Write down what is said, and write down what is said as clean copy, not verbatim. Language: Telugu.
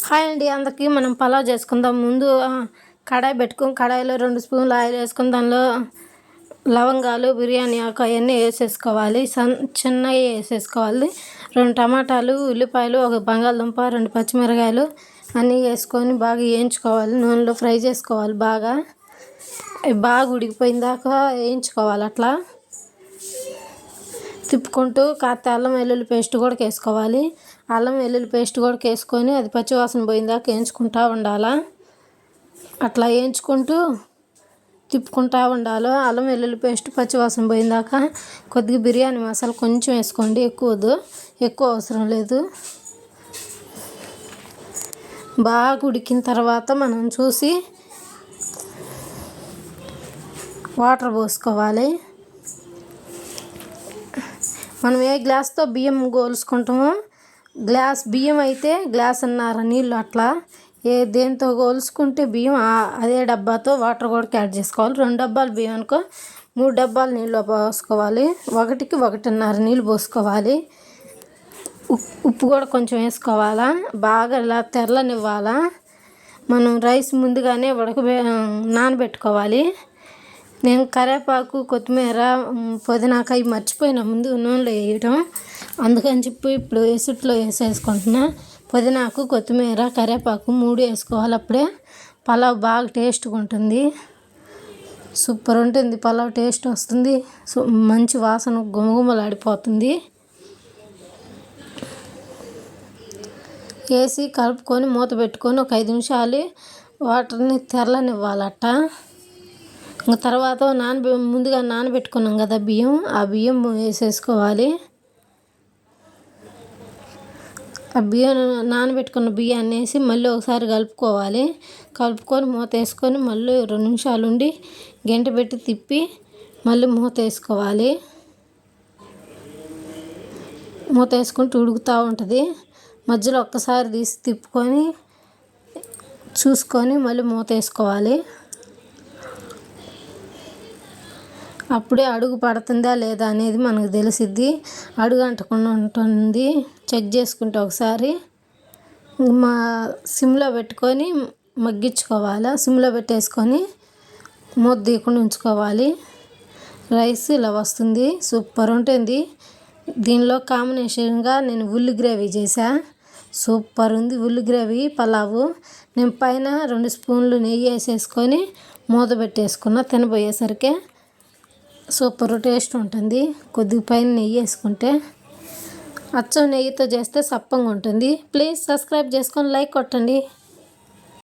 హాయ్ అండి, అందరికీ. మనం పలావ్ చేసుకుందాం. ముందు కడాయి పెట్టుకొని కడాయిలో 2 స్పూన్లు ఆయిల్ వేసుకొని దానిలో లవంగాలు, బిర్యానీ ఆకు అవన్నీ వేసేసుకోవాలి. చిన్నవి వేసేసుకోవాలి. 2 టమాటాలు, ఉల్లిపాయలు, 1 బంగాళదుంప, 2 పచ్చిమిరకాయలు అన్నీ వేసుకొని బాగా వేయించుకోవాలి. నూనెలో ఫ్రై చేసుకోవాలి. బాగా ఉడికిపోయిన దాకా వేయించుకోవాలి. అట్లా తిప్పుకుంటూ కాస్త అల్లం వెల్లుల్లి పేస్ట్ కూడా వేసుకోవాలి. అల్లం వెల్లుల్లి పేస్ట్ కూడా వేసుకొని అది పచ్చివాసన పోయిందాకా వేయించుకుంటూ ఉండాలా. అట్లా వేయించుకుంటూ తిప్పుకుంటూ ఉండాలి. అల్లం వెల్లుల్లి పేస్ట్ పచ్చివాసన పోయిందాక కొద్దిగా బిర్యానీ మసాలా కొంచెం వేసుకోండి, ఎక్కువ అవసరం లేదు. బాగా ఉడికిన తర్వాత మనం చూసి వాటర్ పోసుకోవాలి. మనం ఏ గ్లాస్తో బియ్యం గోల్చుకుంటామో గ్లాస్ బియ్యం అయితే గ్లాసున్నర నీళ్ళు, అట్లా దేంతో గోల్చుకుంటే బియ్యం అదే డబ్బాతో వాటర్ కూడా యాడ్ చేసుకోవాలి. 2 డబ్బాలు బియ్యం అనుకో 3 డబ్బాలు నీళ్ళు పోసుకోవాలి. 1కి 1.5 నీళ్ళు పోసుకోవాలి. ఉప్పు కూడా కొంచెం వేసుకోవాలా. బాగా ఇలా తెరలనివ్వాలా. మనం రైస్ ముందుగానే నానబెట్టుకోవాలి. నేను కరివేపాకు, కొత్తిమీర, పుదీనాకాయ మర్చిపోయినా ముందు నూనెలో వేయటం, అందుకని చెప్పి ఇప్పుడు ఎసుట్లో వేసేసుకుంటున్నా. పుదీనాకు, కొత్తిమీర, కరివేపాకు 3 వేసుకోవాలి. అప్పుడే పలావ్ బాగా టేస్ట్గా ఉంటుంది. సూపర్ ఉంటుంది పలావ్. టేస్ట్ వస్తుంది. మంచి వాసన గుమగుమలాడిపోతుంది. వేసి కలుపుకొని మూత పెట్టుకొని ఒక 5 నిమిషాలు వాటర్ని తెరలనివ్వాలట. ఇంకా తర్వాత ముందుగా నానబెట్టుకున్నాం కదా బియ్యం, ఆ బియ్యం వేసేసుకోవాలి. ఆ నానబెట్టుకున్న బియ్యాన్ని వేసి మళ్ళీ ఒకసారి కలుపుకొని మూత వేసుకొని మళ్ళీ 2 నిమిషాలు ఉండి గంట పెట్టి తిప్పి మళ్ళీ మూత వేసుకోవాలి. మూత వేసుకుంటూ ఉడుకుతూ ఉంటుంది. మధ్యలో ఒక్కసారి తీసి తిప్పుకొని చూసుకొని మళ్ళీ మూత వేసుకోవాలి. అప్పుడే అడుగు పడుతుందా లేదా అనేది మనకు తెలిసిద్ది. అడుగు అంటకుండా ఉంటుంది. చెక్ చేసుకుంటే ఒకసారి సిమ్లో పెట్టుకొని మగ్గించుకోవాలి. సిమ్లో పెట్టేసుకొని మూత తీయకుండా ఉంచుకోవాలి. రైస్ ఇలా వస్తుంది. సూపర్ ఉంటుంది. దీనిలో కాంబినేషన్గా నేను ఉల్లి గ్రేవీ చేసా. సూపర్ ఉంది ఉల్లి గ్రేవీ పలావు. నేను పైన 2 స్పూన్లు నెయ్యి వేసేసుకొని మూత పెట్టేసుకున్నా. తినబోయేసరికి సూపర్ టేస్ట్ ఉంటుంది. కొద్దిగా పైన నెయ్యి వేసుకుంటే అచ్చం నెయ్యితో చేస్తే సప్పంగా ఉంటుంది. ప్లీజ్ సబ్స్క్రైబ్ చేసుకొని లైక్ కొట్టండి.